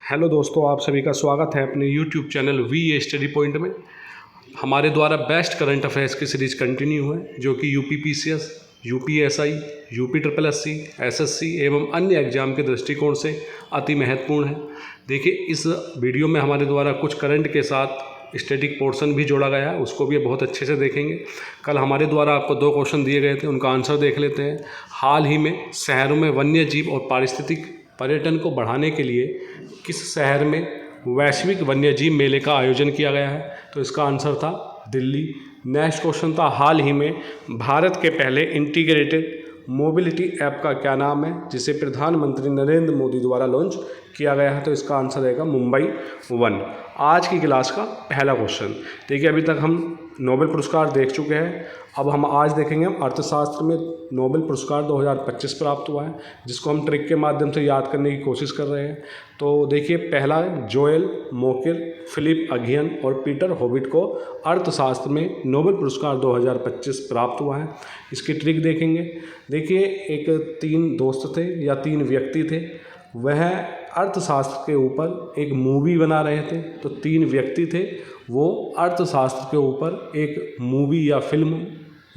Hello दोस्तों, आप सभी का स्वागत है अपने YouTube channel V Study Point में। हमारे द्वारा बेस्ट करंट अफेयर्स की सीरीज कंटिन्यू है, जो कि UP PCS, UPSI, UP triple SC, SSC एवं अन्य एग्जाम के दृष्टिकोण से अति महत्वपूर्ण है। देखिए, इस वीडियो में हमारे द्वारा कुछ करंट के साथ स्टैटिक पोर्शन भी जोड़ा गया है, उसको भी बहुत अच्छे से देखेंगे। कल हमारे द्वारा आपको 2 क्वेश्चन दिए गए थे, उनका आंसर देख लेते हैं। हाल ही में शहरों में वन्य जीव और पारिस्थितिक पर्यटन को बढ़ाने के लिए किस शहर में वैश्विक वन्यजीव मेले का आयोजन किया गया है? तो इसका आंसर था दिल्ली। नेक्स्ट क्वेश्चन था, हाल ही में भारत के पहले इंटीग्रेटेड मोबिलिटी ऐप का क्या नाम है, जिसे प्रधानमंत्री नरेंद्र मोदी द्वारा लॉन्च किया गया है? तो इसका आंसर रहेगा मुंबई 1। आज की क्लास का पहला क्वेश्चन। देखिए, अभी तक हम नोबेल पुरस्कार देख चुके हैं। अब हम आज देखेंगे अर्थशास्त्र में नोबेल पुरस्कार 2025 प्राप्त हुआ है, जिसको हम ट्रिक के माध्यम से याद करने की कोशिश कर रहे हैं। तो देखिए, पहला जोएल मोकिर, फिलिप अगियन और पीटर होविट को अर्थशास्त्र में नोबेल पुरस्कार 2025 प्राप्त हुआ है। इसकी ट्रिक देखेंगे। देखिए, एक 3 दोस्त थे या 3 व्यक्ति थे, वह अर्थशास्त्र के ऊपर एक मूवी बना रहे थे। तो 3 व्यक्ति थे, वो अर्थशास्त्र के ऊपर एक मूवी या फिल्म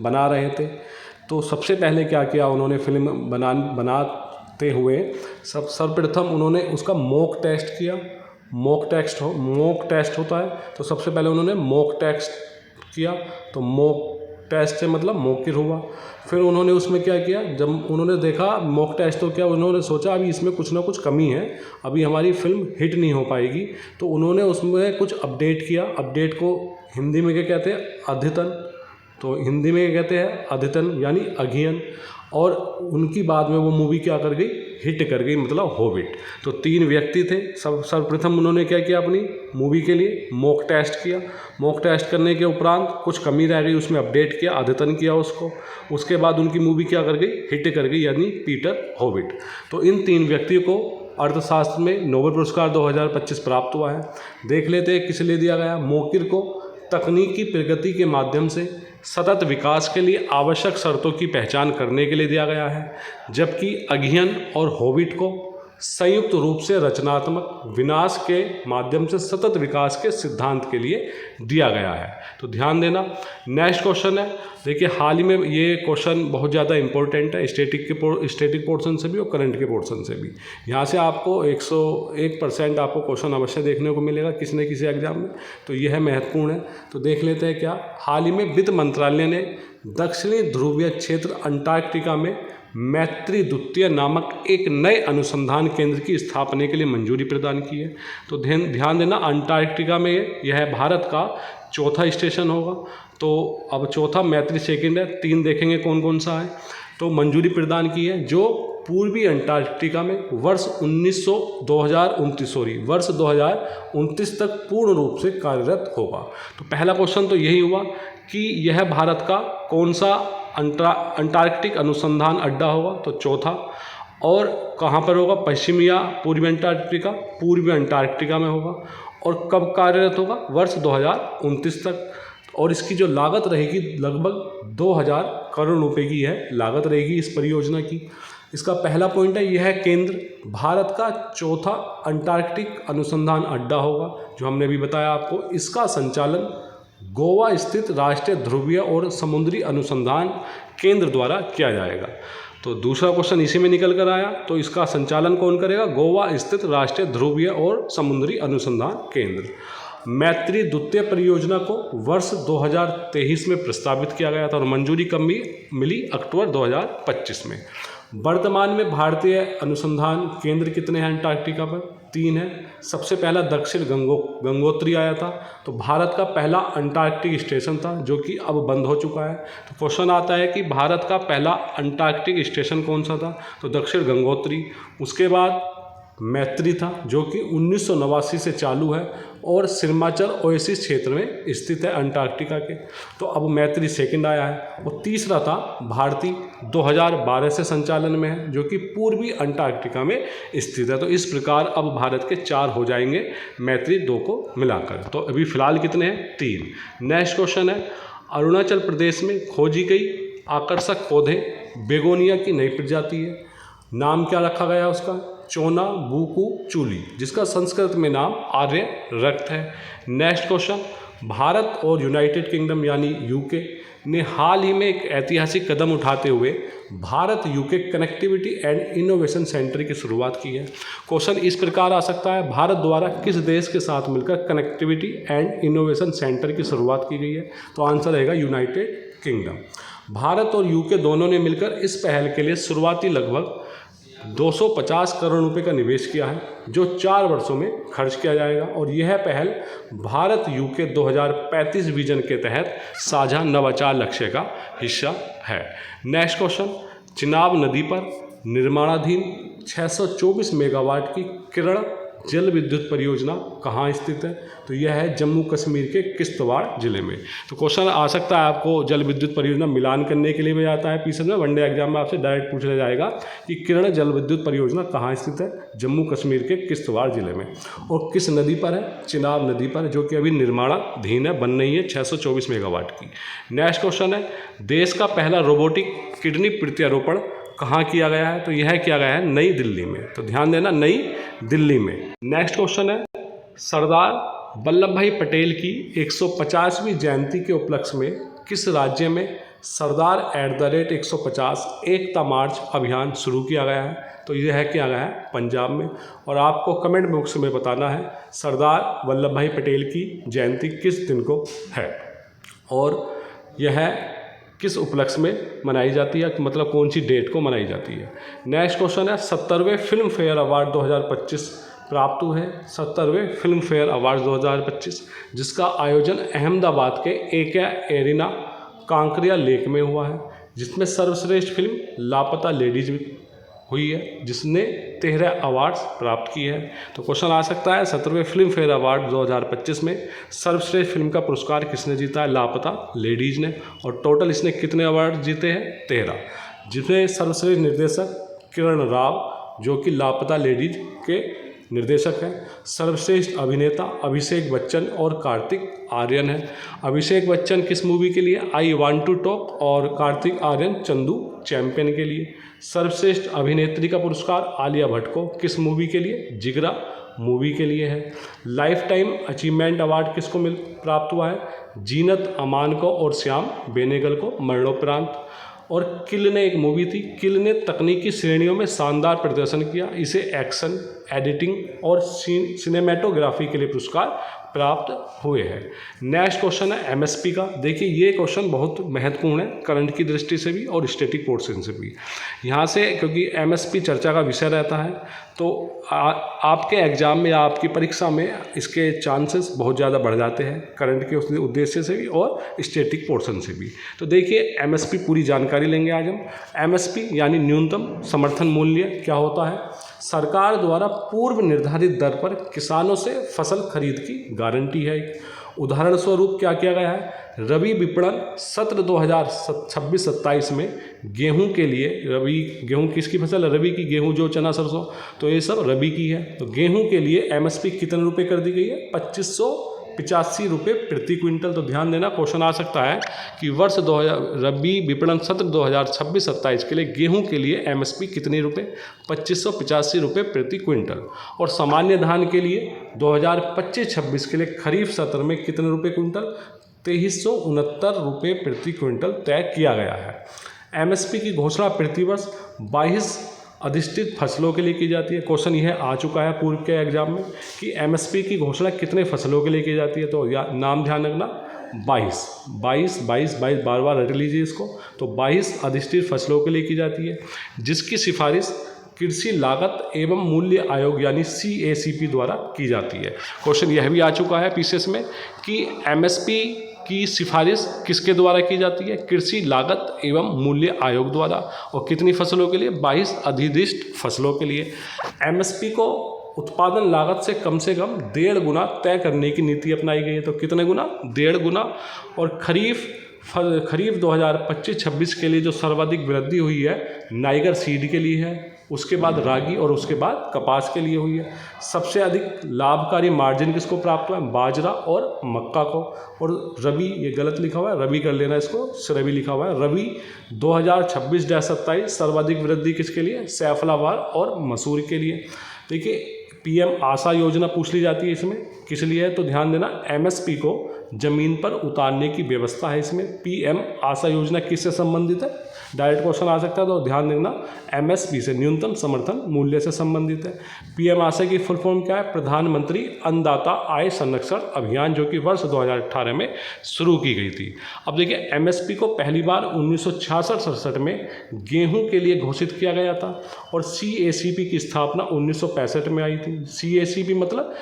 बना रहे थे। तो सबसे पहले क्या किया उन्होंने, फिल्म बनाते हुए सर्वप्रथम उन्होंने उसका मॉक टेस्ट किया। मॉक टेस्ट होता है, तो सबसे पहले उन्होंने मॉक टेस्ट किया। तो मॉक टेस्ट से मतलब मौकिर हुआ। फिर उन्होंने उसमें क्या किया, जब उन्होंने देखा मॉक टेस्ट, तो क्या उन्होंने सोचा अभी इसमें कुछ ना कुछ कमी है, अभी हमारी फिल्म हिट नहीं हो पाएगी। तो उन्होंने उसमें कुछ अपडेट किया। अपडेट को हिंदी में क्या कहते हैं, अद्यतन। तो हिंदी में क्या कहते हैं, अद्यतन यानी अगियन। और उनकी बाद में वो मूवी क्या कर गई, हिट कर गई, मतलब होविट। तो 3 व्यक्ति थे। सर्वप्रथम उन्होंने क्या किया, अपनी मूवी के लिए मॉक टेस्ट किया। मॉक टेस्ट करने के उपरांत कुछ कमी रह गई, उसमें अपडेट किया, अद्यतन किया उसको। उसके बाद उनकी मूवी क्या कर गई, हिट कर गई, यानी पीटर होविट। तो इन 3 व्यक्तियों को अर्थशास्त्र में नोबेल पुरस्कार 2025 प्राप्त हुआ है। देख लेते हैं किस लिए दिया गया। मोकिर को तकनीकी प्रगति के माध्यम से सतत विकास के लिए आवश्यक शर्तों की पहचान करने के लिए दिया गया है, जबकि अगियन और होविट को संयुक्त रूप से रचनात्मक विनाश के माध्यम से सतत विकास के सिद्धांत के लिए दिया गया है। तो ध्यान देना। नेक्स्ट क्वेश्चन है, देखिए, हाल ही में ये क्वेश्चन बहुत ज़्यादा इंपॉर्टेंट है, स्टैटिक पोर्शन से भी और करंट के पोर्शन से भी। यहाँ से आपको 101% आपको क्वेश्चन अवश्य देखने को मिलेगा किसी न किसी एग्जाम में। तो यह महत्वपूर्ण है। तो देख लेते हैं क्या। हाल ही में वित्त मंत्रालय ने दक्षिणी ध्रुवीय क्षेत्र अंटार्कटिका में मैत्री द्वितीय नामक एक नए अनुसंधान केंद्र की स्थापना के लिए मंजूरी प्रदान की है। तो ध्यान देना, अंटार्कटिका में यह भारत का चौथा स्टेशन होगा। तो अब चौथा, मैत्री सेकंड है। 3 देखेंगे कौन कौन सा है। तो मंजूरी प्रदान की है, जो पूर्वी अंटार्कटिका में वर्ष 2029 तक पूर्ण रूप से कार्यरत होगा। तो पहला क्वेश्चन तो यही हुआ कि यह भारत का कौन सा अंटार्कटिक अनुसंधान अड्डा होगा। तो चौथा। और कहाँ पर होगा, पश्चिमी या पूर्वी अंटार्कटिका, पूर्वी अंटार्कटिका में होगा। और कब कार्यरत होगा, वर्ष 2029 तक। और इसकी जो लागत रहेगी, लगभग 2000 करोड़ रुपए की है लागत रहेगी इस परियोजना की। इसका पहला पॉइंट है, यह केंद्र भारत का चौथा अंटार्कटिक अनुसंधान अड्डा होगा, जो हमने अभी बताया आपको। इसका संचालन गोवा स्थित राष्ट्रीय ध्रुवीय और समुद्री अनुसंधान केंद्र द्वारा किया जाएगा। तो दूसरा क्वेश्चन इसी में निकल कर आया। तो इसका संचालन कौन करेगा, गोवा स्थित राष्ट्रीय ध्रुवीय और समुद्री अनुसंधान केंद्र। मैत्री द्वितीय परियोजना को वर्ष 2023 में प्रस्तावित किया गया था और मंजूरी कब मिली, अक्टूबर 2025 में। वर्तमान में भारतीय अनुसंधान केंद्र कितने हैं अंटार्कटिका पर, 3 हैं। सबसे पहला दक्षिण गंगोत्री आया था, तो भारत का पहला अंटार्कटिक स्टेशन था, जो कि अब बंद हो चुका है। तो क्वेश्चन आता है कि भारत का पहला अंटार्कटिक स्टेशन कौन सा था, तो दक्षिण गंगोत्री। उसके बाद मैत्री था, जो कि 1989 से चालू है और सिरमाचल ओएसिस क्षेत्र में स्थित है अंटार्कटिका के। तो अब मैत्री सेकंड आया है। और तीसरा था भारती, 2012 से संचालन में है, जो कि पूर्वी अंटार्कटिका में स्थित है। तो इस प्रकार अब भारत के 4 हो जाएंगे मैत्री 2 को मिलाकर। तो अभी फिलहाल कितने हैं, 3। नेक्स्ट क्वेश्चन है, अरुणाचल प्रदेश में खोजी गई आकर्षक पौधे बेगोनिया की नई प्रजाति है, नाम क्या रखा गया उसका, चोना बूकू चूली, जिसका संस्कृत में नाम आर्य रक्त है। नेक्स्ट क्वेश्चन, भारत और यूनाइटेड किंगडम यानी यूके ने हाल ही में एक ऐतिहासिक कदम उठाते हुए Bharat UK connectivity and innovation centre की शुरुआत की है। क्वेश्चन इस प्रकार आ सकता है, भारत द्वारा किस देश के साथ मिलकर कनेक्टिविटी एंड इनोवेशन सेंटर की शुरुआत की गई है? तो आंसर रहेगा यूनाइटेड किंगडम। भारत और यूके दोनों ने मिलकर इस पहल के लिए शुरुआती लगभग 250 करोड़ रुपए का निवेश किया है, जो 4 वर्षों में खर्च किया जाएगा, और यह पहल भारत यूके 2035 विजन के तहत साझा नवाचार लक्ष्य का हिस्सा है। नेक्स्ट क्वेश्चन, चिनाब नदी पर निर्माणाधीन 624 मेगावाट की किरण जल विद्युत परियोजना कहाँ स्थित है? तो यह है जम्मू कश्मीर के किश्तवाड़ जिले में। तो क्वेश्चन आ सकता है आपको जल विद्युत परियोजना मिलान करने के लिए भी आता है पीछे में, वनडे एग्जाम में आपसे डायरेक्ट पूछ लिया जाएगा कि किरण जल विद्युत परियोजना कहाँ स्थित है? जम्मू कश्मीर के किश्तवाड़ जिले में। और किस नदी पर है? चिनाब नदी पर, जो कि अभी निर्माणाधीन है, बन रही है 624 मेगावाट की। नेक्स्ट क्वेश्चन है, देश का पहला रोबोटिक किडनी प्रत्यारोपण कहाँ किया गया है? तो यह किया गया है नई दिल्ली में। तो ध्यान देना, नई दिल्ली में। नेक्स्ट क्वेश्चन है, सरदार वल्लभ भाई पटेल की 150वीं जयंती के उपलक्ष्य में किस राज्य में सरदार @150 एकता मार्च अभियान शुरू किया गया है? तो यह किया गया है पंजाब में। और आपको कमेंट बॉक्स में बताना है सरदार वल्लभ भाई पटेल की जयंती किस दिन को है और यह किस उपलक्ष्य में मनाई जाती है, मतलब कौन सी डेट को मनाई जाती है। नेक्स्ट क्वेश्चन है, 70वें फिल्म फेयर अवार्ड 2025 प्राप्त हुए हैं। 70वें फिल्म फेयर अवार्ड 2025, जिसका आयोजन अहमदाबाद के एके एरिना कांकरिया लेक में हुआ है, जिसमें सर्वश्रेष्ठ फिल्म लापता लेडीज हुई है, जिसने 13 अवार्ड्स प्राप्त किए हैं। तो क्वेश्चन आ सकता है, 70वें फिल्म फेयर अवार्ड 2025 में सर्वश्रेष्ठ फिल्म का पुरस्कार किसने जीता है? लापता लेडीज ने। और टोटल इसने कितने अवार्ड जीते हैं? 13, जिसमें सर्वश्रेष्ठ निर्देशक किरण राव, जो कि लापता लेडीज के निर्देशक हैं। सर्वश्रेष्ठ अभिनेता अभिषेक बच्चन और कार्तिक आर्यन है। अभिषेक बच्चन किस मूवी के लिए? आई वांट टू टॉक, और कार्तिक आर्यन चंदू चैंपियन के लिए। सर्वश्रेष्ठ अभिनेत्री का पुरस्कार आलिया भट्ट को किस मूवी के लिए? जिगरा मूवी के लिए है। लाइफ टाइम अचीवमेंट अवार्ड किसको प्राप्त हुआ है? जीनत अमान को और श्याम बेनेगल को मरणोपरांत। और किल ने एक मूवी थी, किल ने तकनीकी श्रेणियों में शानदार प्रदर्शन किया, इसे एक्शन, एडिटिंग और सिनेमेटोग्राफी के लिए पुरस्कार प्राप्त हुए हैं। नेक्स्ट क्वेश्चन है एमएसपी का। देखिए ये क्वेश्चन बहुत महत्वपूर्ण है करंट की दृष्टि से भी और स्टैटिक पोर्शन से भी। यहाँ से क्योंकि एमएसपी चर्चा का विषय रहता है, तो आपके एग्जाम में या आपकी परीक्षा में इसके चांसेस बहुत ज़्यादा बढ़ जाते हैं करंट के उस उद्देश्य से भी और स्टैटिक पोर्शन से भी। तो देखिए एमएसपी पूरी जानकारी लेंगे आज हम। एमएसपी यानी न्यूनतम समर्थन मूल्य क्या होता है? सरकार द्वारा पूर्व निर्धारित दर पर किसानों से फसल खरीद की गारंटी है। उदाहरण स्वरूप क्या किया गया है? रबी विपणन सत्र 2026-27 में गेहूं के लिए, गेहूं किसकी फसल है? रबी की गेहूं, जो चना सरसों, तो ये सब रबी की है। तो गेहूं के लिए एमएसपी कितने रुपए कर दी गई है? 2585 रुपये प्रति क्विंटल। तो ध्यान देना, क्वेश्चन आ सकता है कि वर्ष रबी विपणन सत्र 2026-27 के लिए गेहूं के लिए एमएसपी कितने रुपये? 2585 रुपये प्रति क्विंटल। और सामान्य धान के लिए 2025-26 के लिए खरीफ सत्र में कितने रुपये क्विंटल? 2369 रुपये प्रति क्विंटल तय किया गया है। एमएसपी की घोषणा प्रतिवर्ष 22 अधिष्ठित फसलों के लिए की जाती है। क्वेश्चन यह आ चुका है पूर्व के एग्जाम में कि एमएसपी की घोषणा कितने फसलों के लिए की जाती है। तो नाम ध्यान रखना, 22 बार बार रट लीजिए इसको। तो 22 अधिष्ठित फसलों के लिए की जाती है, जिसकी सिफारिश कृषि लागत एवं मूल्य आयोग यानी CACP द्वारा की जाती है। क्वेश्चन यह भी आ चुका है पीसीएस में कि एमएसपी की सिफारिश किसके द्वारा की जाती है? कृषि लागत एवं मूल्य आयोग द्वारा। और कितनी फसलों के लिए? 22 अधिष्ठित फसलों के लिए। एमएसपी को उत्पादन लागत से कम 1.5 गुना तय करने की नीति अपनाई गई है। तो कितने गुना? 1.5 गुना। और खरीफ 2025-26 के लिए जो सर्वाधिक वृद्धि हुई है नाइगर सीड के लिए है, उसके बाद रागी और उसके बाद कपास के लिए हुई है। सबसे अधिक लाभकारी मार्जिन किसको प्राप्त हुआ है? बाजरा और मक्का को। और रबी, ये गलत लिखा हुआ है, रबी कर लेना इसको, रबी लिखा हुआ है। रबी 2026-27 सर्वाधिक वृद्धि किसके लिए? सैफलावार और मसूर के लिए। देखिए पीएम आशा योजना पूछ ली जाती है इसमें, किस लिए है? तो ध्यान देना, एमएसपी को ज़मीन पर उतारने की व्यवस्था है इसमें। पीएम आशा योजना किससे संबंधित है? डायरेक्ट क्वेश्चन आ सकता है, तो ध्यान देना एमएसपी से, न्यूनतम समर्थन मूल्य से संबंधित है। पीएम आशा की फुल फॉर्म क्या है? प्रधानमंत्री अन्नदाता आय संरक्षण अभियान, जो कि वर्ष 2018 में शुरू की गई थी। अब देखिए एमएसपी को पहली बार 1966-67 में गेहूं के लिए घोषित किया गया था और सीएसीपी की स्थापना 1965 में आई थी। सीएसीपी मतलब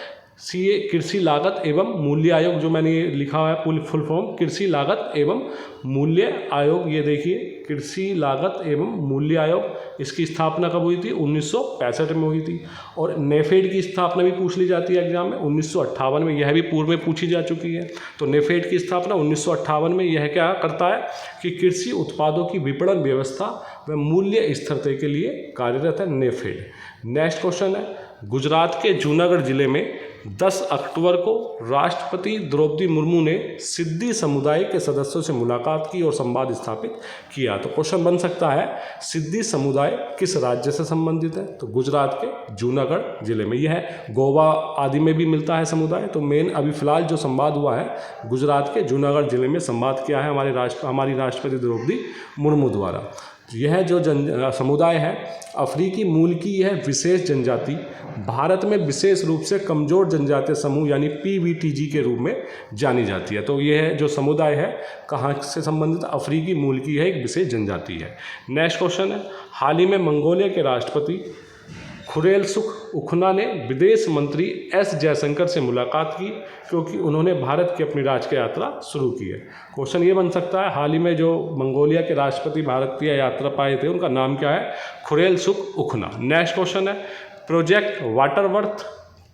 कृषि लागत एवं मूल्य आयोग, जो मैंने ये लिखा हुआ है फुल फॉर्म, कृषि लागत एवं मूल्य आयोग। ये देखिए कृषि लागत एवं मूल्य आयोग, इसकी स्थापना कब हुई थी? 1965 में हुई थी। और नेफेड की स्थापना भी पूछ ली जाती है एग्जाम में 1958 में, यह भी पूर्व में पूछी जा चुकी है। तो नेफेड की स्थापना 1958 में। यह क्या करता है कि कृषि उत्पादों की विपणन व्यवस्था व मूल्य स्थिरता के लिए कार्यरत है नेफेड। नेक्स्ट क्वेश्चन है, गुजरात के जूनागढ़ जिले में 10 अक्टूबर को राष्ट्रपति द्रौपदी मुर्मू ने सिद्दी समुदाय के सदस्यों से मुलाकात की और संवाद स्थापित किया। तो क्वेश्चन बन सकता है, सिद्दी समुदाय किस राज्य से संबंधित है? तो गुजरात के जूनागढ़ जिले में। यह है गोवा आदि में भी मिलता है समुदाय। तो मेन अभी फिलहाल जो संवाद हुआ है गुजरात के जूनागढ़ जिले में संवाद किया है हमारी राष्ट्रपति द्रौपदी मुर्मू द्वारा। यह जो समुदाय है अफ्रीकी मूल की यह विशेष जनजाति भारत में विशेष रूप से कमज़ोर जनजातीय समूह यानी पीवीटीजी के रूप में जानी जाती है। तो यह जो समुदाय है कहाँ से संबंधित? अफ्रीकी मूल की है, एक विशेष जनजाति है। नेक्स्ट क्वेश्चन है, हाल ही में मंगोलिया के राष्ट्रपति खुरेलसुख उखना ने विदेश मंत्री एस जयशंकर से मुलाकात की क्योंकि उन्होंने भारत की अपनी राजकीय यात्रा शुरू की है। क्वेश्चन ये बन सकता है, हाल ही में जो मंगोलिया के राष्ट्रपति भारत की यात्रा पाए थे उनका नाम क्या है? खुरेलसुख उखना। नेक्स्ट क्वेश्चन है, प्रोजेक्ट वाटरवर्थ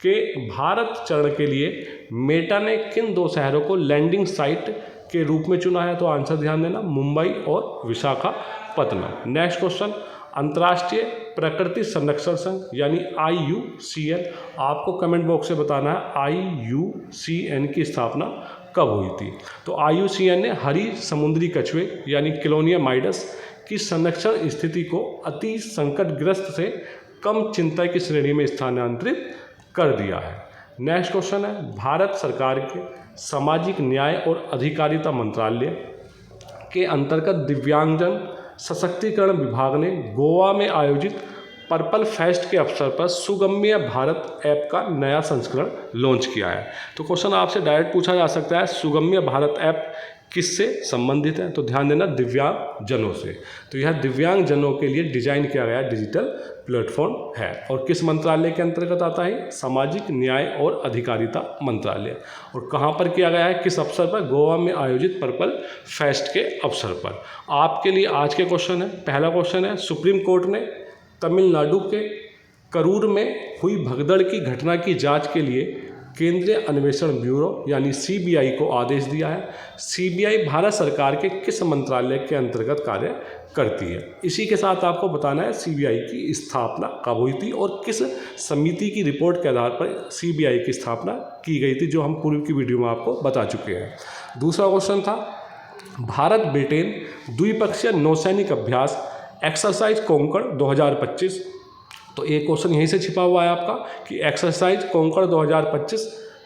के भारत चरण के लिए मेटा ने किन 2 शहरों को लैंडिंग साइट के रूप में चुना है? तो आंसर ध्यान देना, मुंबई और विशाखापत्तनम। नेक्स्ट क्वेश्चन, अंतर्राष्ट्रीय प्रकृति संरक्षण संघ यानी IUCN, आपको कमेंट बॉक्स से बताना है IUCN की स्थापना कब हुई थी? तो IUCN ने हरी समुद्री कछुए यानी किलोनिया माइडस की संरक्षण स्थिति को अति संकटग्रस्त से कम चिंता की श्रेणी में स्थानांतरित कर दिया है। नेक्स्ट क्वेश्चन है, भारत सरकार के सामाजिक न्याय और अधिकारिता मंत्रालय के अंतर्गत दिव्यांगजन सशक्तिकरण विभाग ने गोवा में आयोजित पर्पल फेस्ट के अवसर पर सुगम्य भारत ऐप का नया संस्करण लॉन्च किया है। तो क्वेश्चन आपसे डायरेक्ट पूछा जा सकता है, सुगम्य भारत ऐप किससे संबंधित है? तो ध्यान देना, दिव्यांगजनों से। तो यह दिव्यांगजनों के लिए डिजाइन किया गया डिजिटल प्लेटफॉर्म है और किस मंत्रालय के अंतर्गत आता है? सामाजिक न्याय और अधिकारिता मंत्रालय। और कहाँ पर किया गया है, किस अवसर पर? गोवा में आयोजित पर्पल फेस्ट के अवसर पर। आपके लिए आज के क्वेश्चन है, पहला क्वेश्चन है, सुप्रीम कोर्ट ने तमिलनाडु के करूर में हुई भगदड़ की घटना की जांच के लिए केंद्रीय अन्वेषण ब्यूरो यानी CBI को आदेश दिया है। CBI भारत सरकार के किस मंत्रालय के अंतर्गत कार्य करती है? इसी के साथ आपको बताना है CBI की स्थापना कब हुई थी और किस समिति की रिपोर्ट के आधार पर CBI की स्थापना की गई थी, जो हम पूर्व की वीडियो में आपको बता चुके हैं। दूसरा क्वेश्चन था, भारत ब्रिटेन द्विपक्षीय नौसैनिक अभ्यास एक्सरसाइज कॉन्कर 2025। तो एक क्वेश्चन यहीं से छिपा हुआ है आपका कि एक्सरसाइज कॉन्कर 2025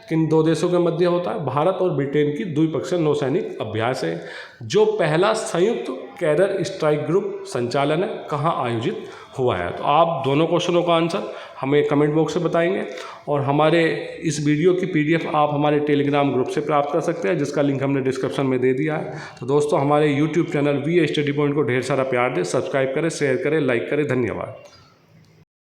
किन 2 देशों के मध्य होता है? भारत और ब्रिटेन की द्विपक्षीय नौसैनिक अभ्यास है, जो पहला संयुक्त कैडर स्ट्राइक ग्रुप संचालन है, कहाँ आयोजित हुआ है? तो आप दोनों क्वेश्चनों का आंसर हमें कमेंट बॉक्स से बताएंगे और हमारे इस वीडियो की PDF आप हमारे टेलीग्राम ग्रुप से प्राप्त कर सकते हैं, जिसका लिंक हमने डिस्क्रिप्शन में दे दिया है। तो दोस्तों, हमारे YouTube channel V Study Point को ढेर सारा प्यार दें, सब्सक्राइब करें, शेयर करें, लाइक करें। धन्यवाद।